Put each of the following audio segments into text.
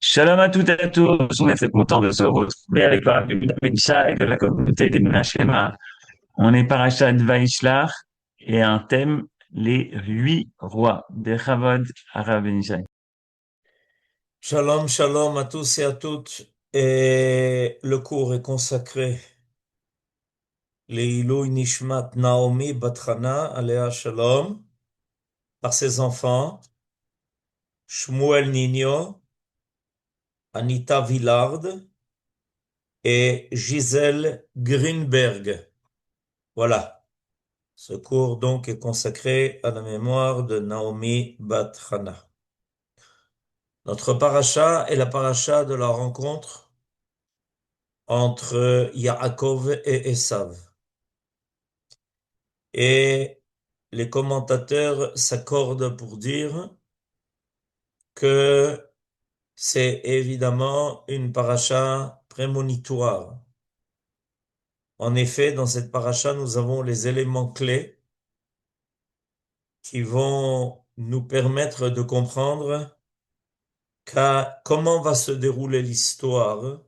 Shalom à toutes et à tous, on est très content de se retrouver avec la Bencha et de la communauté des Menachem. On est parachat Vaishlach et un thème, les 8 rois de Chavod Arav Benishai. Shalom, shalom à tous et à toutes. Et le cours est consacré Leilui Nishmat Naomi Batrana, Aléa Shalom, par ses enfants, Shmuel Nino, Anita Villard et Gisèle Greenberg. Voilà. Ce cours donc est consacré à la mémoire de Naomi Batrana. Notre paracha est la paracha de la rencontre entre Yaakov et Esav. Et les commentateurs s'accordent pour dire que c'est évidemment une paracha prémonitoire. En effet, dans cette paracha, nous avons les éléments clés qui vont nous permettre de comprendre comment va se dérouler l'histoire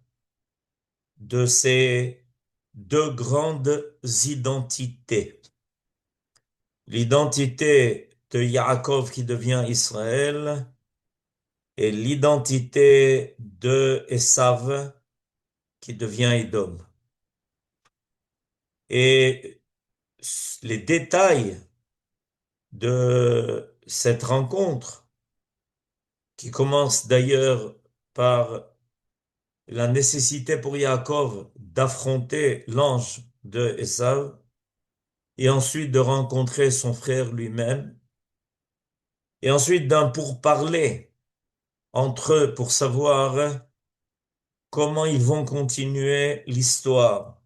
de ces deux grandes identités. L'identité de Yaakov qui devient Israël et l'identité de Esav qui devient Édom. Et les détails de cette rencontre, qui commence d'ailleurs par la nécessité pour Yaakov d'affronter l'ange de Esav, et ensuite de rencontrer son frère lui-même, et ensuite d'un pourparler entre eux pour savoir comment ils vont continuer l'histoire.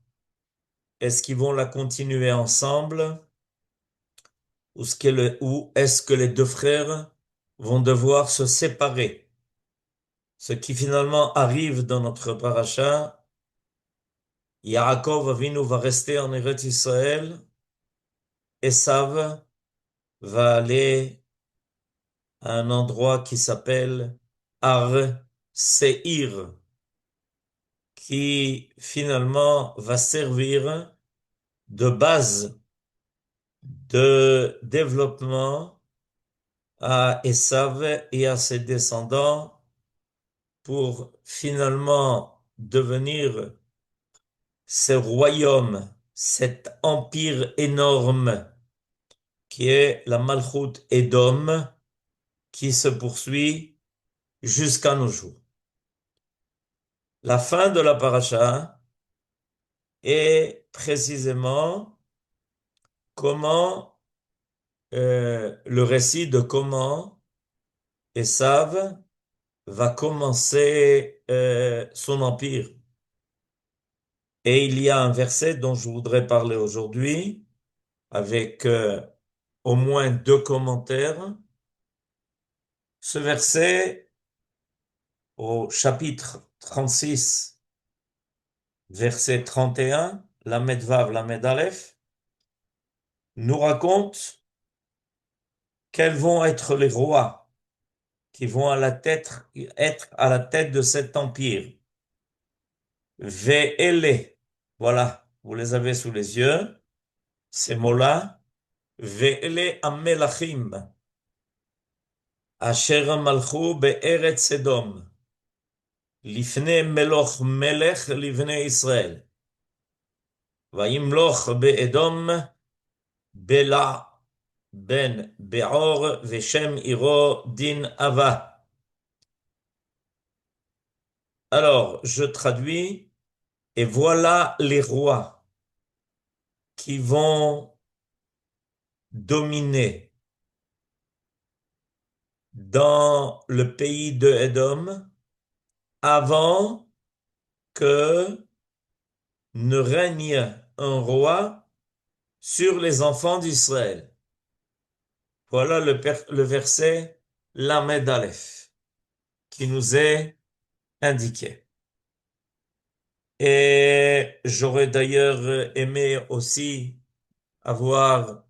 Est-ce qu'ils vont la continuer ensemble ou est-ce que les deux frères vont devoir se séparer? Ce qui finalement arrive dans notre paracha, Yaakov Avinu va rester en Eretz Israël, Esav va aller à un endroit qui s'appelle Ar Seir, qui finalement va servir de base de développement à Esav et à ses descendants pour finalement devenir ce royaume, cet empire énorme qui est la Malchut Edom, qui se poursuit jusqu'à nos jours. La fin de la paracha est précisément comment le récit de comment Esav va commencer son empire. Et il y a un verset dont je voudrais parler aujourd'hui, avec au moins deux commentaires. Ce verset, au chapitre 36, verset 31, Lamed Vav, Lamed Aleph, nous raconte quels vont être les rois qui vont être à la tête de cet empire. Ve'ele, voilà, vous les avez sous les yeux, ces mots-là. Ve'ele amelachim, asher malchu be'eretz Edom, lifnei meloch melech livnei Israël. וימלוך באדום בלע בן בעור ושם עירו דין Ava. Alors, je traduis, et voilà les rois qui vont dominer dans le pays de Édom avant que ne règne un roi sur les enfants d'Israël. Voilà le verset Lamed Aleph qui nous est indiqué. Et j'aurais d'ailleurs aimé aussi avoir...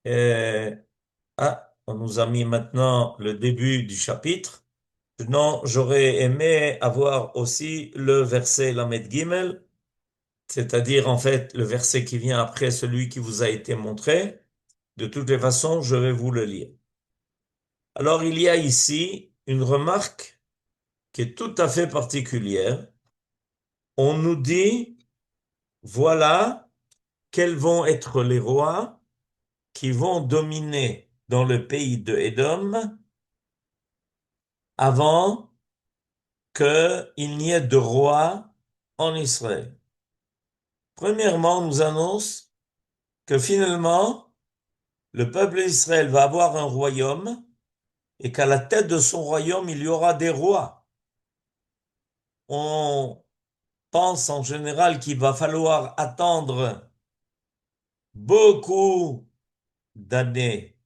on nous a mis maintenant le début du chapitre. Non, j'aurais aimé avoir aussi le verset Lamed Gimel, c'est-à-dire en fait le verset qui vient après celui qui vous a été montré. De toutes les façons, je vais vous le lire. Alors, il y a ici une remarque qui est tout à fait particulière. On nous dit, voilà quels vont être les rois qui vont dominer dans le pays de Édom avant qu'il n'y ait de roi en Israël. Premièrement, on nous annonce que finalement, le peuple d'Israël va avoir un royaume et qu'à la tête de son royaume, il y aura des rois. On pense en général qu'il va falloir attendre beaucoup d'années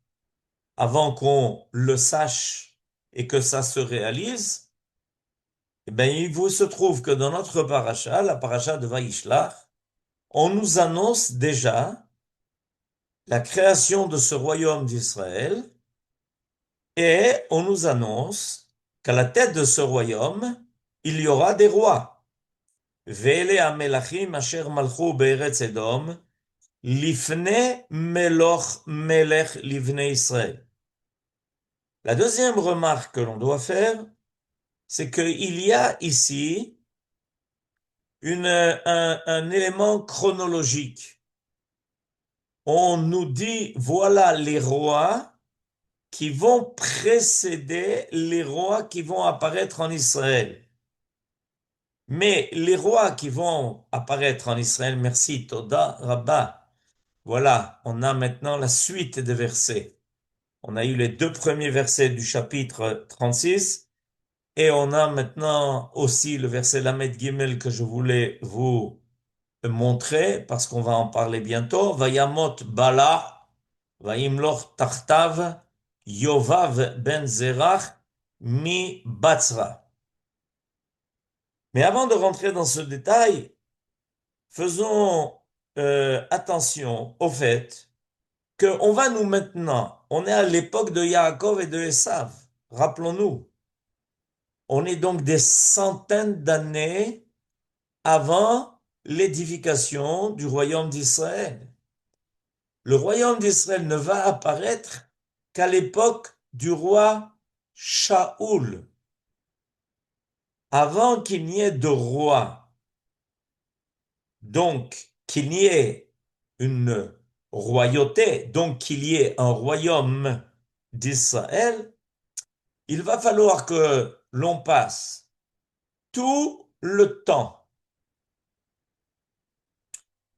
avant qu'on le sache et que ça se réalise. Eh bien, il vous se trouve que dans notre paracha, la paracha de Vaïshlach, on nous annonce déjà la création de ce royaume d'Israël et on nous annonce qu'à la tête de ce royaume, il y aura des rois. Ve'ele hamelachim asher malchu be'eretz Edom, lifne meloch melech livne Israël. La deuxième remarque que l'on doit faire, c'est qu'il y a ici un élément chronologique. On nous dit, voilà les rois qui vont précéder les rois qui vont apparaître en Israël. Mais les rois qui vont apparaître en Israël, merci, Toda Rabba. Voilà, on a maintenant la suite des versets. On a eu les deux premiers versets du chapitre 36 et on a maintenant aussi le verset Lamed Gimel que je voulais vous montrer parce qu'on va en parler bientôt. Vayamot Bala, Vayimloch Tartav, Yovav ben Zerach, mi Batzra. Mais avant de rentrer dans ce détail, faisons attention au fait qu'on va nous maintenant, on est à l'époque de Yaakov et de Esav, rappelons-nous. On est donc des centaines d'années avant l'édification du royaume d'Israël. Le royaume d'Israël ne va apparaître qu'à l'époque du roi Shaoul. Avant qu'il n'y ait de roi, donc qu'il n'y ait une royauté, donc qu'il y ait un royaume d'Israël, il va falloir que l'on passe tout le temps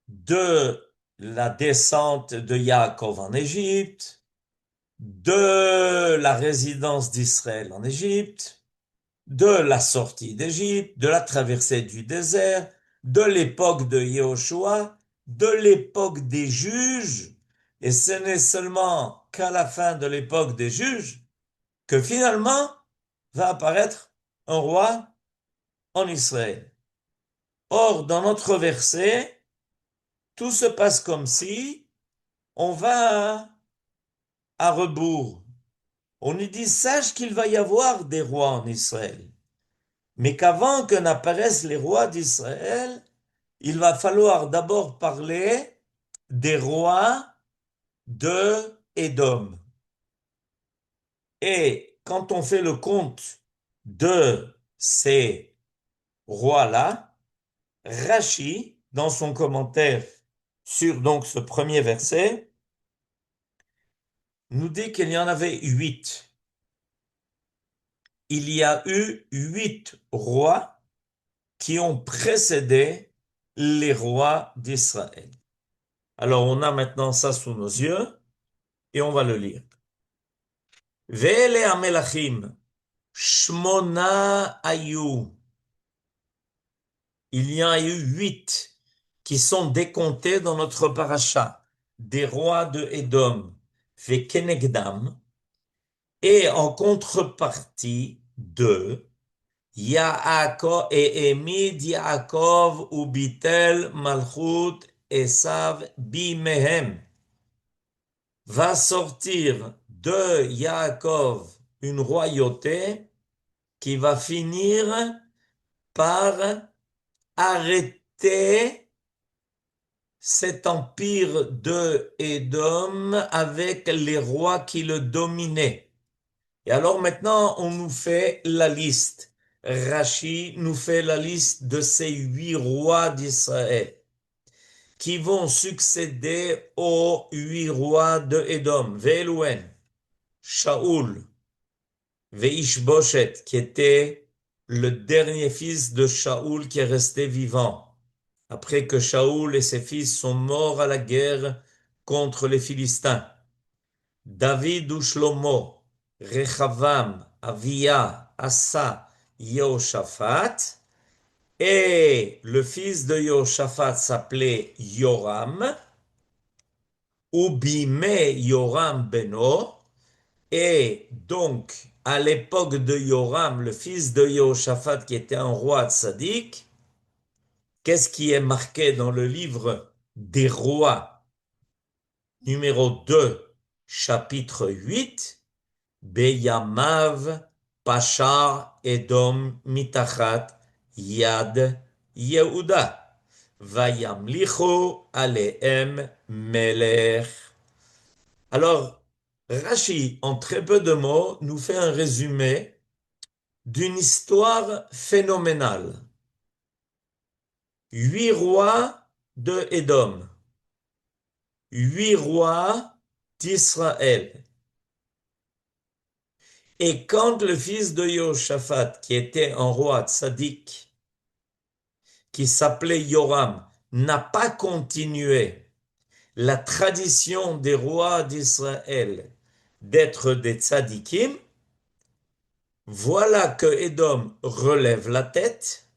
de la descente de Yaakov en Égypte, de la résidence d'Israël en Égypte, de la sortie d'Égypte, de la traversée du désert, de l'époque de Yehoshua, de l'époque des juges, et ce n'est seulement qu'à la fin de l'époque des juges que finalement va apparaître un roi en Israël. Or, dans notre verset, tout se passe comme si on va à rebours. On nous dit, sache qu'il va y avoir des rois en Israël, mais qu'avant que n'apparaissent les rois d'Israël, il va falloir d'abord parler des rois de Édom. Et quand on fait le compte de ces rois-là, Rashi, dans son commentaire sur donc ce premier verset, nous dit qu'il y en avait 8. Il y a eu 8 rois qui ont précédé les rois d'Israël. Alors on a maintenant ça sous nos yeux et on va le lire. Ve'ele hamelachim, shmona ayu. Il y a eu 8 qui sont décomptés dans notre paracha, des rois de Édom, ve'kenegdam, et en contrepartie de Yaakov et Emid Yaakov ou Bitel Malchut Esav Bimehem. Va sortir de Yaakov une royauté qui va finir par arrêter cet empire de Édom avec les rois qui le dominaient. Et alors maintenant, on nous fait la liste. Rachi nous fait la liste de ces 8 rois d'Israël qui vont succéder aux 8 rois de Édom. Ve'elouen, Shaoul, Ve'ishboshet, qui était le dernier fils de Shaoul qui est resté vivant, après que Shaoul et ses fils sont morts à la guerre contre les Philistins. David ou Shlomo, Rechavam, Avia, Asa, Yehoshaphat, et le fils de Yehoshaphat s'appelait Yoram, ou Bimé Yoram Beno, et donc à l'époque de Yoram, le fils de Yehoshaphat qui était un roi tzaddik, qu'est-ce qui est marqué dans le livre des rois, numéro 2, chapitre 8? Beyamav Pashar Edom Mitachat Yad Yehuda. Vayamlichu Aleem Melech. Alors, Rashi, en très peu de mots, nous fait un résumé d'une histoire phénoménale. 8 rois de Édom, 8 rois d'Israël. Et quand le fils de Yehoshaphat, qui était un roi tzaddik, qui s'appelait Yoram, n'a pas continué la tradition des rois d'Israël d'être des tzaddikim, voilà que Édom relève la tête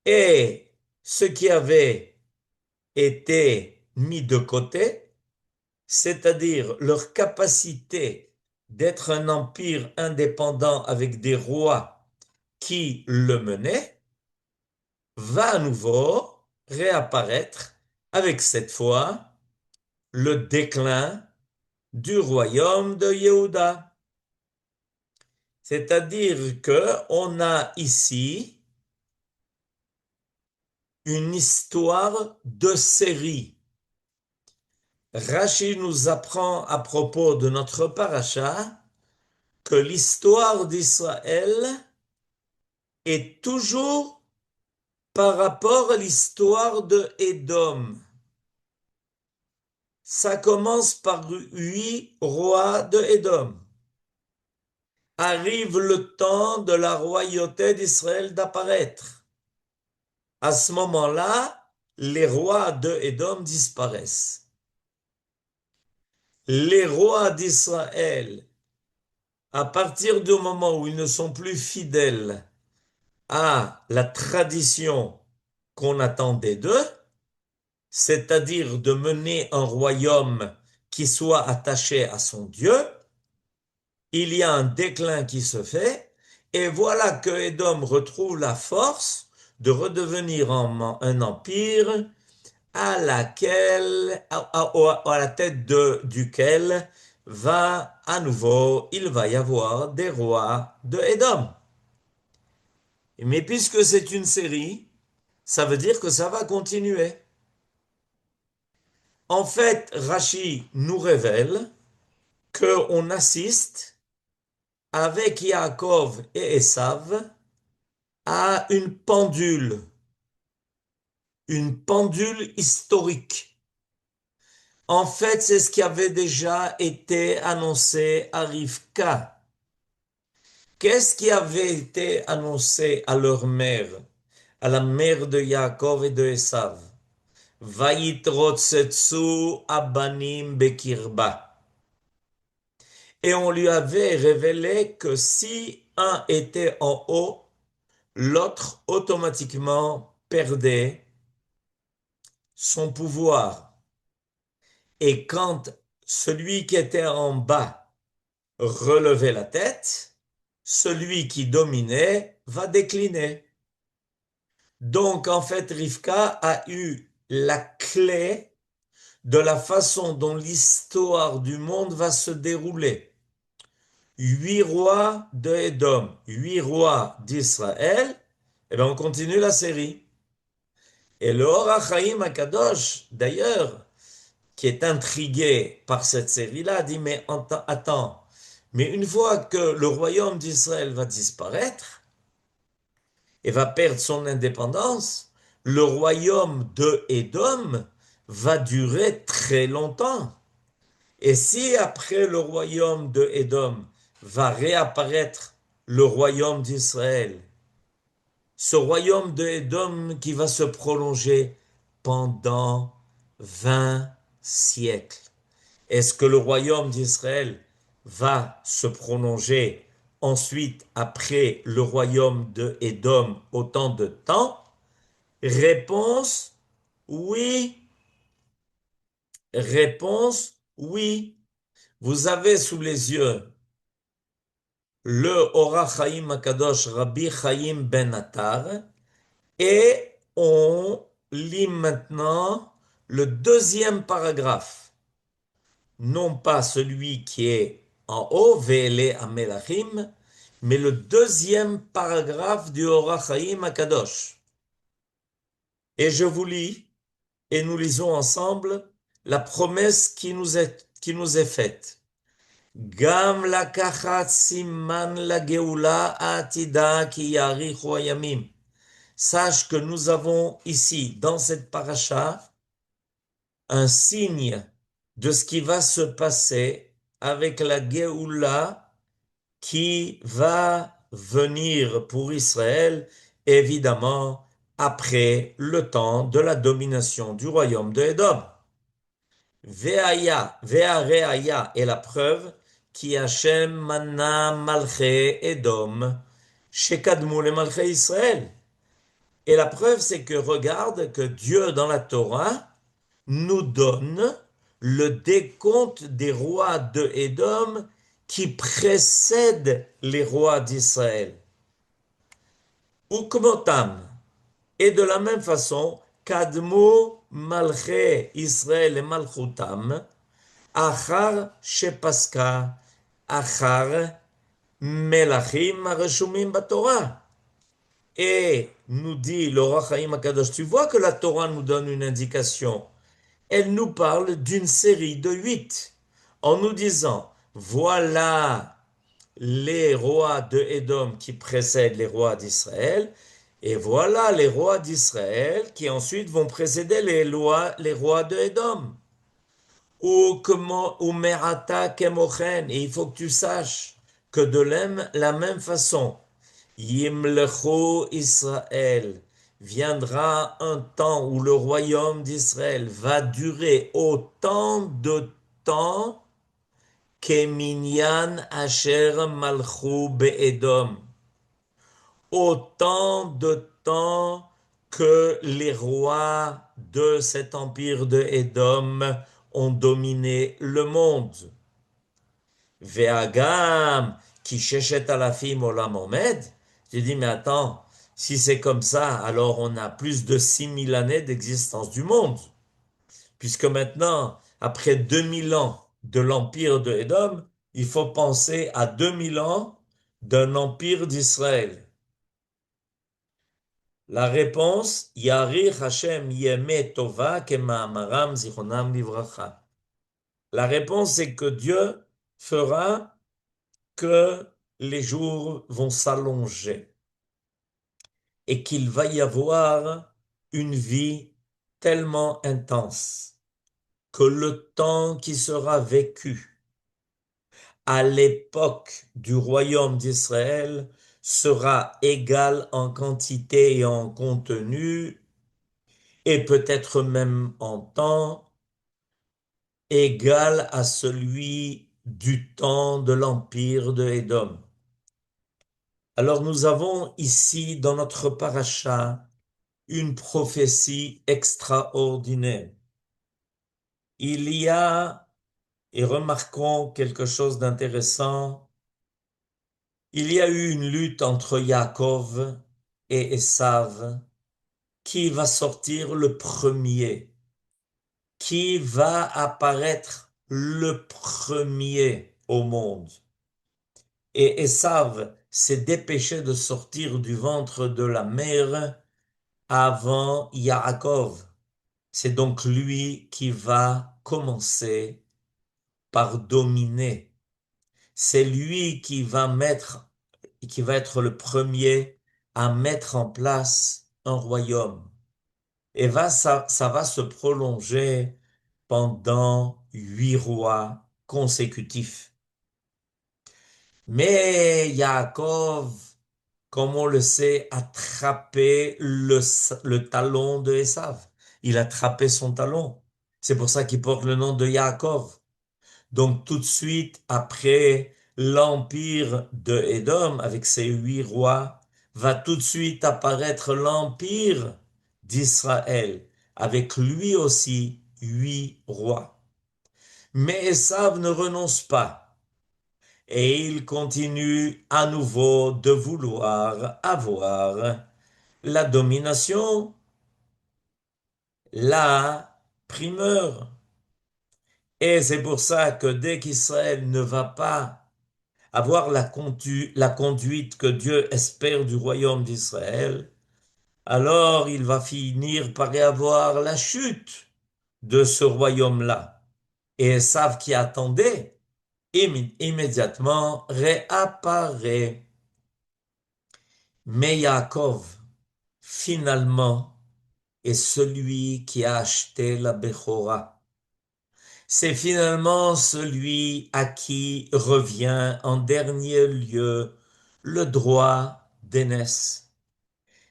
et ce qui avait été mis de côté, c'est-à-dire leur capacité d'être un empire indépendant avec des rois qui le menaient, va à nouveau réapparaître avec cette fois le déclin du royaume de Yehuda. C'est-à-dire que on a ici une histoire de série. Rashi nous apprend à propos de notre paracha que l'histoire d'Israël est toujours par rapport à l'histoire de Édom. Ça commence par 8 rois de Édom. Arrive le temps de la royauté d'Israël d'apparaître. À ce moment-là, les rois de Édom disparaissent. Les rois d'Israël, à partir du moment où ils ne sont plus fidèles à la tradition qu'on attendait d'eux, c'est-à-dire de mener un royaume qui soit attaché à son Dieu, il y a un déclin qui se fait, et voilà que Édom retrouve la force de redevenir un empire à laquelle, à la tête duquel il va y avoir des rois de Édom. Mais puisque c'est une série, ça veut dire que ça va continuer. En fait, Rashi nous révèle qu'on assiste avec Yaakov et Esav à une pendule historique. En fait, c'est ce qui avait déjà été annoncé à Rivka. Qu'est-ce qui avait été annoncé à leur mère, à la mère de Yaakov et de Esav? Vayitrotsetsu abanim bekirba. Et on lui avait révélé que si un était en haut, l'autre automatiquement perdait son pouvoir. Et quand celui qui était en bas relevait la tête, celui qui dominait va décliner. Donc en fait, Rivka a eu la clé de la façon dont l'histoire du monde va se dérouler. huit rois de Édom, huit rois d'Israël, et bien on continue la série. Et le Or HaChaim Akadosh, d'ailleurs, qui est intrigué par cette série-là, dit, mais attends, mais une fois que le royaume d'Israël va disparaître et va perdre son indépendance, le royaume de Édom va durer très longtemps. Et si après le royaume de Édom va réapparaître le royaume d'Israël, ce royaume de Édom qui va se prolonger pendant 20 siècles. Est-ce que le royaume d'Israël va se prolonger ensuite après le royaume de Édom autant de temps? Réponse oui. Réponse oui. Vous avez sous les yeux le Or HaChaim Akadosh Rabbi Chaim Ben Attar et on lit maintenant le deuxième paragraphe, non pas celui qui est en haut, Ve'ele Amelachim, mais le deuxième paragraphe du Or HaChaim Akadosh. Et je vous lis, et nous lisons ensemble la promesse qui nous est faite. Gam lakachat siman la geoula atida ki yarichu hayamim. Sache que nous avons ici, dans cette paracha, un signe de ce qui va se passer avec la Géoula qui va venir pour Israël, évidemment, après le temps de la domination du royaume de Édom. Veaya, Veareaya est la preuve qui Hashem manna malché Édom, shekadmu le malché Israël. Et la preuve, c'est que regarde que Dieu dans la Torah nous donne le décompte des rois de Édom qui précèdent les rois d'Israël. Ukmotam. Et de la même façon, Kadmu Malché Israël et Malchutam, Achar Shepaska, Achar Melachim Areshumim Batorah. Et nous dit le Or HaChaim Akadosh, tu vois que la Torah nous donne une indication. Elle nous parle d'une série de 8, en nous disant, voilà les rois de Édom qui précèdent les rois d'Israël, et voilà les rois d'Israël qui ensuite vont précéder les rois de Édom. Ou merata kemochen, et il faut que tu saches que de la même façon, Yimlecho Israël, viendra un temps où le royaume d'Israël va durer autant de temps qu'Eminyan Asher Malchou Be'edom. Autant de temps que les rois de cet empire de Édom ont dominé le monde. Ve'agam qui sheshet alafim olam omed. J'ai dit, mais attends, si c'est comme ça, alors on a plus de 6000 années d'existence du monde. Puisque maintenant, après 2000 ans de l'empire de Édom, il faut penser à 2000 ans d'un empire d'Israël. La réponse, Yarich Hashem Yeme Tova Kema'amaram Zichronam Livracha. La réponse est que Dieu fera que les jours vont s'allonger et qu'il va y avoir une vie tellement intense que le temps qui sera vécu à l'époque du royaume d'Israël sera égal en quantité et en contenu et peut-être même en temps égal à celui du temps de l'empire de Édom. Alors nous avons ici dans notre paracha une prophétie extraordinaire. Il y a, et remarquons quelque chose d'intéressant, il y a eu une lutte entre Yaakov et Esav. Qui va sortir le premier? Qui va apparaître le premier au monde? Et Esav s'est dépêché de sortir du ventre de la mère avant Yaakov. C'est donc lui qui va commencer par dominer. C'est lui qui va être le premier à mettre en place un royaume. Et ça va se prolonger pendant 8 rois consécutifs. Mais Yaakov, comme on le sait, a attrapé le talon de Esav. Il a attrapé son talon. C'est pour ça qu'il porte le nom de Yaakov. Donc tout de suite après l'empire de Édom avec ses 8 rois, va tout de suite apparaître l'empire d'Israël avec lui aussi 8 rois. Mais Esav ne renonce pas et il continue à nouveau de vouloir avoir la domination, la primeur. Et c'est pour ça que dès qu'Israël ne va pas avoir la conduite que Dieu espère du royaume d'Israël, alors il va finir par y avoir la chute de ce royaume-là. Et Esav qui attendait, immédiatement réapparaît. Mais Yaakov, finalement, est celui qui a acheté la Bechora. C'est finalement celui à qui revient en dernier lieu le droit d'aînesse.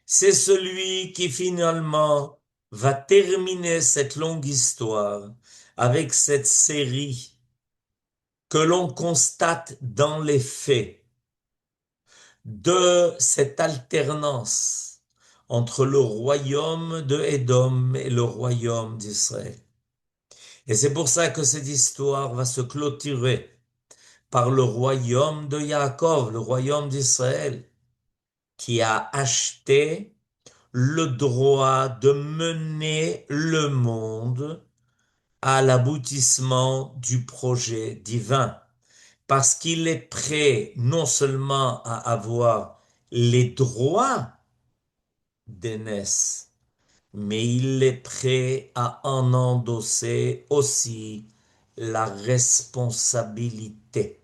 C'est celui qui finalement va terminer cette longue histoire avec cette série que l'on constate dans les faits de cette alternance entre le royaume de Édom et le royaume d'Israël. Et c'est pour ça que cette histoire va se clôturer par le royaume de Yaakov, le royaume d'Israël, qui a acheté le droit de mener le monde à l'aboutissement du projet divin, parce qu'il est prêt non seulement à avoir les droits d'aînesse, mais il est prêt à en endosser aussi la responsabilité.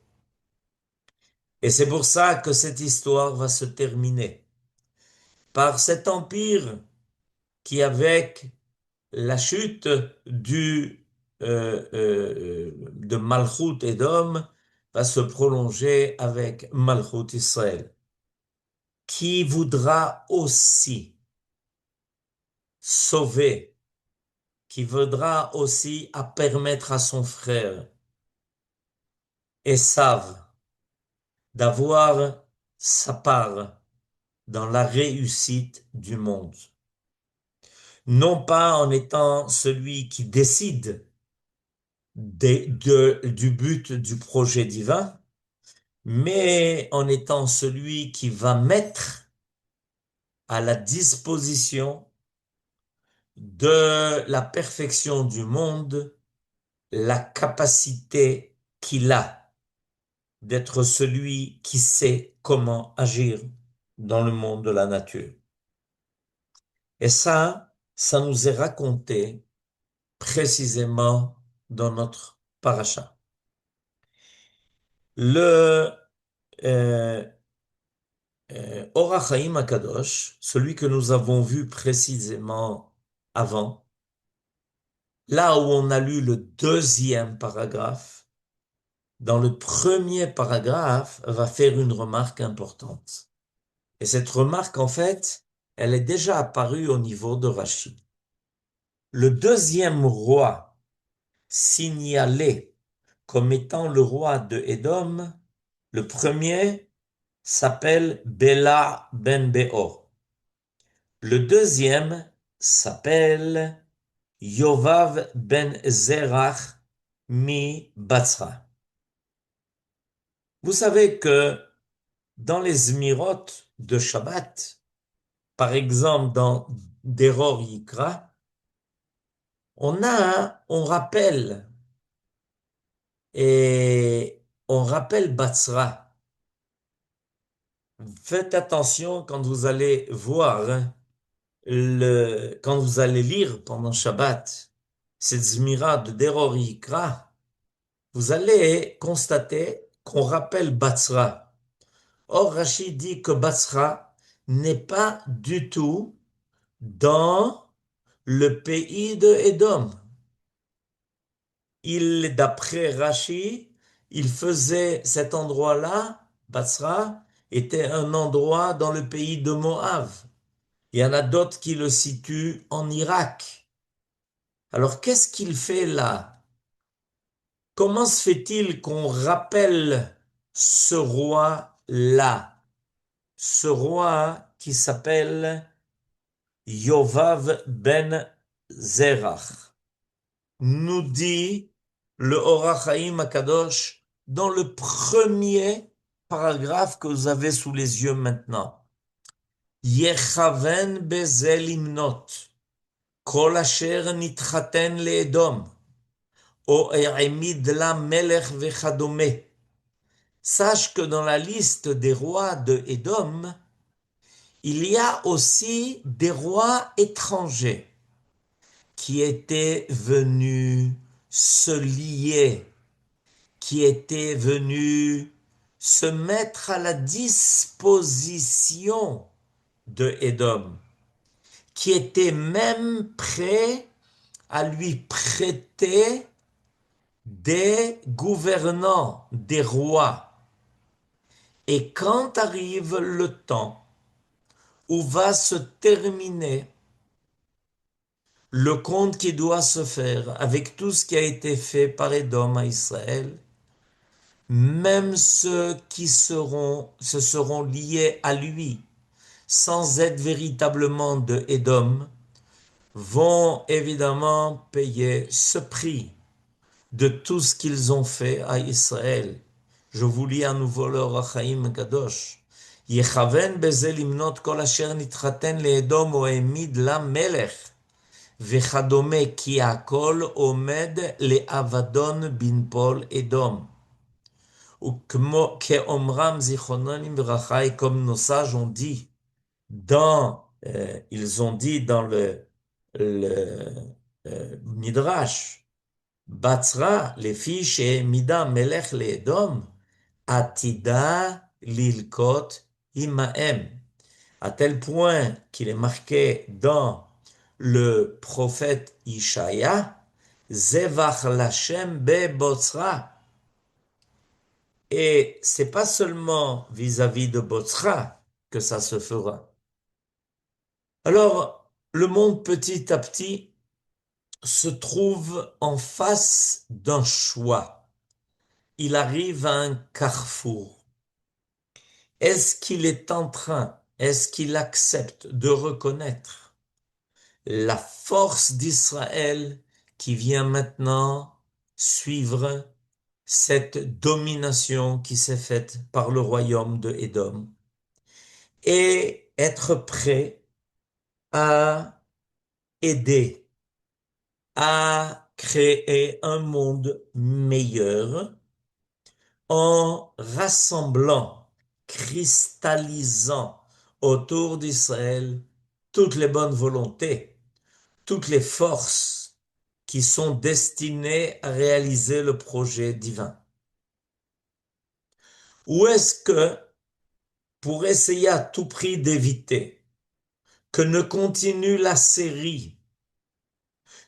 Et c'est pour ça que cette histoire va se terminer par cet empire qui, avec la chute de Malchut Edom, va se prolonger avec Malchut Israël, qui voudra aussi sauver, qui voudra aussi à permettre à son frère Esav d'avoir sa part dans la réussite du monde. Non pas en étant celui qui décide du but du projet divin, mais en étant celui qui va mettre à la disposition de la perfection du monde la capacité qu'il a d'être celui qui sait comment agir dans le monde de la nature. Et ça nous est raconté précisément dans notre paracha. Le euh, Or HaChaim HaKadosh, celui que nous avons vu précisément avant, là où on a lu le deuxième paragraphe, dans le premier paragraphe, va faire une remarque importante. Et cette remarque, en fait, elle est déjà apparue au niveau de Rashi. Le deuxième roi signalé comme étant le roi de Édom, le premier s'appelle Béla ben Beor. Le deuxième s'appelle Yovav ben Zerach mi Batsra. Vous savez que dans les Zmirot de Shabbat, par exemple dans Deror Yikra, on rappelle et on rappelle Batsra. Faites attention quand vous allez voir, hein, quand vous allez lire pendant Shabbat cette Zmira de Deror Yikra, vous allez constater qu'on rappelle Batzra. Or, Rashi dit que Batzra n'est pas du tout dans le pays de Édom. D'après Rashi, il faisait cet endroit-là, Batzra, était un endroit dans le pays de Moab. Il y en a d'autres qui le situent en Irak. Alors qu'est-ce qu'il fait là? Comment se fait-il qu'on rappelle ce roi-là? Ce roi qui s'appelle Yovav ben Zerach, nous dit le Or HaChaim Akadosh dans le premier paragraphe que vous avez sous les yeux maintenant. Yechaven bezel imnot, kol asher nitchaten leedom, o e'emid la melech vechadome. Sache que dans la liste des rois de Édom, il y a aussi des rois étrangers qui étaient venus se lier, qui étaient venus se mettre à la disposition de Édom, qui étaient même prêts à lui prêter des gouvernants, des rois. Et quand arrive le temps où va se terminer le compte qui doit se faire avec tout ce qui a été fait par Édom à Israël, même ceux qui se seront liés à lui sans être véritablement de Édom vont évidemment payer ce prix de tout ce qu'ils ont fait à Israël. Je vous lis à nouveau le Or HaChaim Kadosh. יכוון בזה למנות כל אשר נתחתן לאדום או העמיד לה מלך וכדומה, כי הכל עומד לאבדון בנפול אדום. וכאומרם זיכרונם לברכה, et comme nos sages ont dit ils ont dit dans le Midrash, Batzra, les filles chez Mida Melech le Edom, Atida Lilkot Imaem, à tel point qu'il est marqué dans le prophète Ishaïa, Zevach Lashem be Botzra. Et c'est pas seulement vis-à-vis de Botzra que ça se fera. Alors, le monde petit à petit se trouve en face d'un choix. Il arrive à un carrefour. Est-ce qu'il accepte de reconnaître la force d'Israël qui vient maintenant suivre cette domination qui s'est faite par le royaume de Édom et être prêt à aider à créer un monde meilleur en rassemblant, cristallisant autour d'Israël toutes les bonnes volontés, toutes les forces qui sont destinées à réaliser le projet divin. Ou est-ce que, pour essayer à tout prix d'éviter que ne continue la série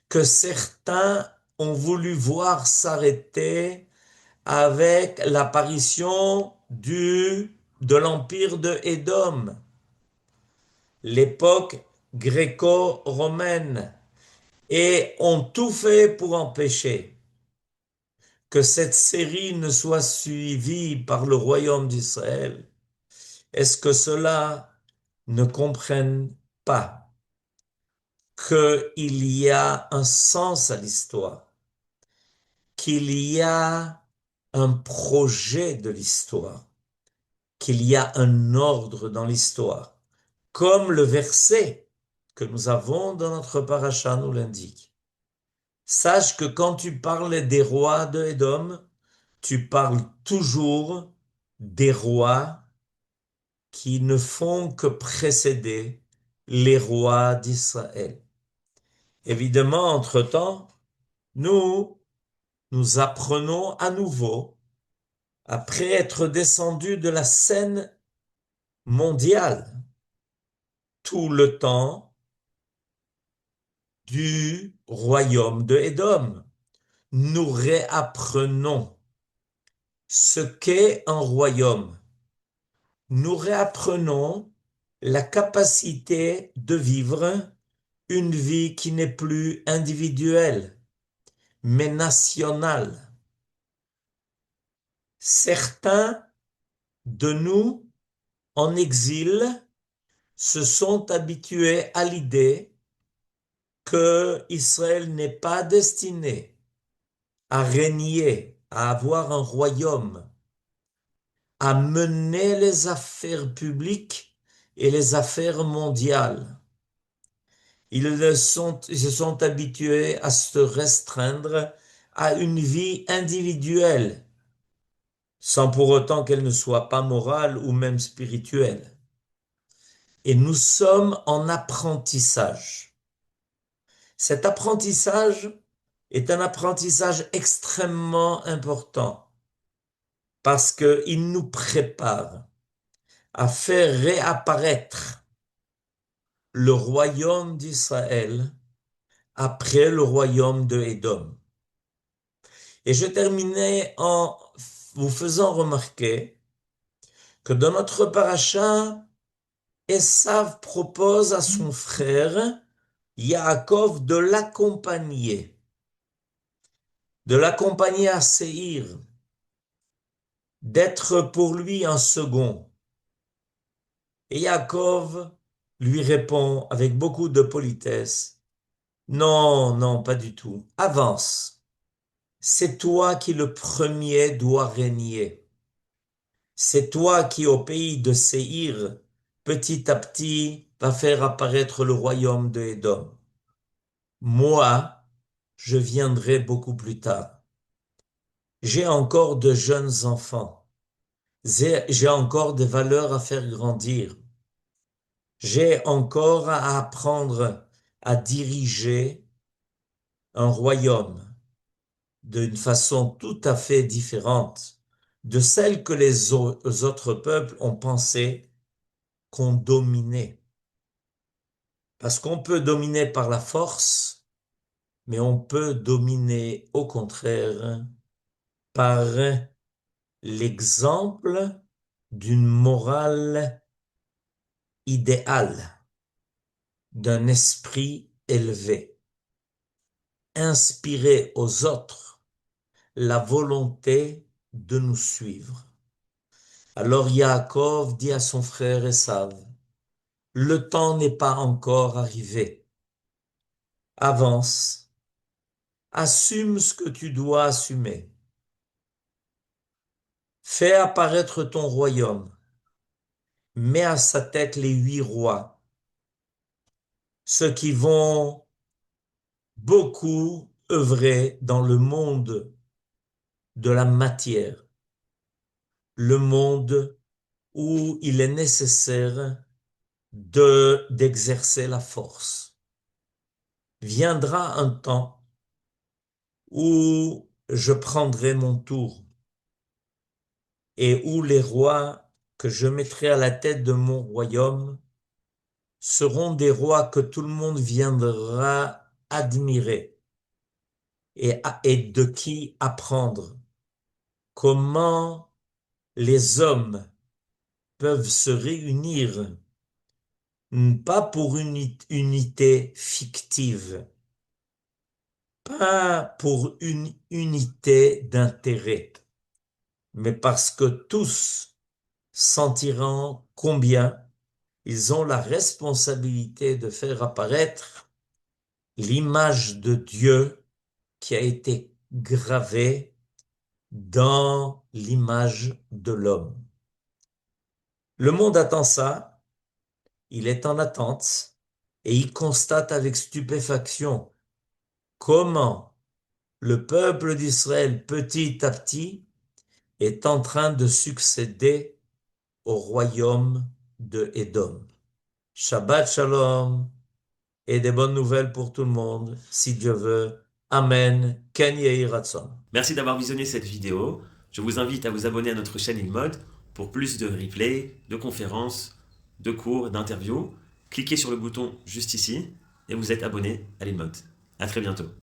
que certains ont voulu voir s'arrêter avec l'apparition de l'empire de Édom, l'époque gréco-romaine, et ont tout fait pour empêcher que cette série ne soit suivie par le royaume d'Israël? Est-ce que ceux-là ne comprennent pas qu'il y a un sens à l'histoire, qu'il y a un projet de l'histoire, qu'il y a un ordre dans l'histoire, comme le verset que nous avons dans notre paracha nous l'indique. Sache que quand tu parles des rois de Édom, tu parles toujours des rois qui ne font que précéder les rois d'Israël. Évidemment, entre-temps, nous, nous apprenons à nouveau, après être descendus de la scène mondiale, tout le temps du royaume de Édom, nous réapprenons ce qu'est un royaume. Nous réapprenons la capacité de vivre une vie qui n'est plus individuelle, mais nationale. Certains de nous, en exil, se sont habitués à l'idée que Israël n'est pas destiné à régner, à avoir un royaume, à mener les affaires publiques et les affaires mondiales. Ils se sont habitués à se restreindre à une vie individuelle, sans pour autant qu'elle ne soit pas morale ou même spirituelle. Et nous sommes en apprentissage. Cet apprentissage est un apprentissage extrêmement important parce qu'il nous prépare à faire réapparaître le royaume d'Israël après le royaume de Édom. Et je terminais en vous faisant remarquer que dans notre paracha, Esav propose à son frère Yaakov de l'accompagner à Séhir, d'être pour lui un second. Et Yaakov lui répond avec beaucoup de politesse, non, non, pas du tout, avance, c'est toi qui le premier dois régner. C'est toi qui, au pays de Séhir, petit à petit, va faire apparaître le royaume de Édom. Moi, je viendrai beaucoup plus tard. J'ai encore de jeunes enfants. J'ai encore des valeurs à faire grandir. J'ai encore à apprendre à diriger un royaume d'une façon tout à fait différente de celle que les autres peuples ont pensé qu'on dominait. Parce qu'on peut dominer par la force, mais on peut dominer au contraire par l'exemple d'une morale idéale, d'un esprit élevé, inspirer aux autres la volonté de nous suivre. Alors Yaakov dit à son frère Esav, le temps n'est pas encore arrivé. Avance, assume ce que tu dois assumer. Fais apparaître ton royaume. Mets à sa tête les 8 rois, ceux qui vont beaucoup œuvrer dans le monde de la matière, le monde où il est nécessaire d'exercer la force. Viendra un temps où je prendrai mon tour et où les rois que je mettrai à la tête de mon royaume seront des rois que tout le monde viendra admirer et de qui apprendre comment les hommes peuvent se réunir, pas pour une unité fictive, pas pour une unité d'intérêt, mais parce que tous sentiront combien ils ont la responsabilité de faire apparaître l'image de Dieu qui a été gravée dans l'image de l'homme. Le monde attend ça, il est en attente et il constate avec stupéfaction comment le peuple d'Israël, petit à petit, est en train de succéder au royaume de Édom. Shabbat Shalom et des bonnes nouvelles pour tout le monde, si Dieu veut. Amen. Ken Yehi Ratzon. Merci d'avoir visionné cette vidéo. Je vous invite à vous abonner à notre chaîne InMode pour plus de replays, de conférences, de cours, d'interviews. Cliquez sur le bouton juste ici et vous êtes abonné à l'InMode. À très bientôt.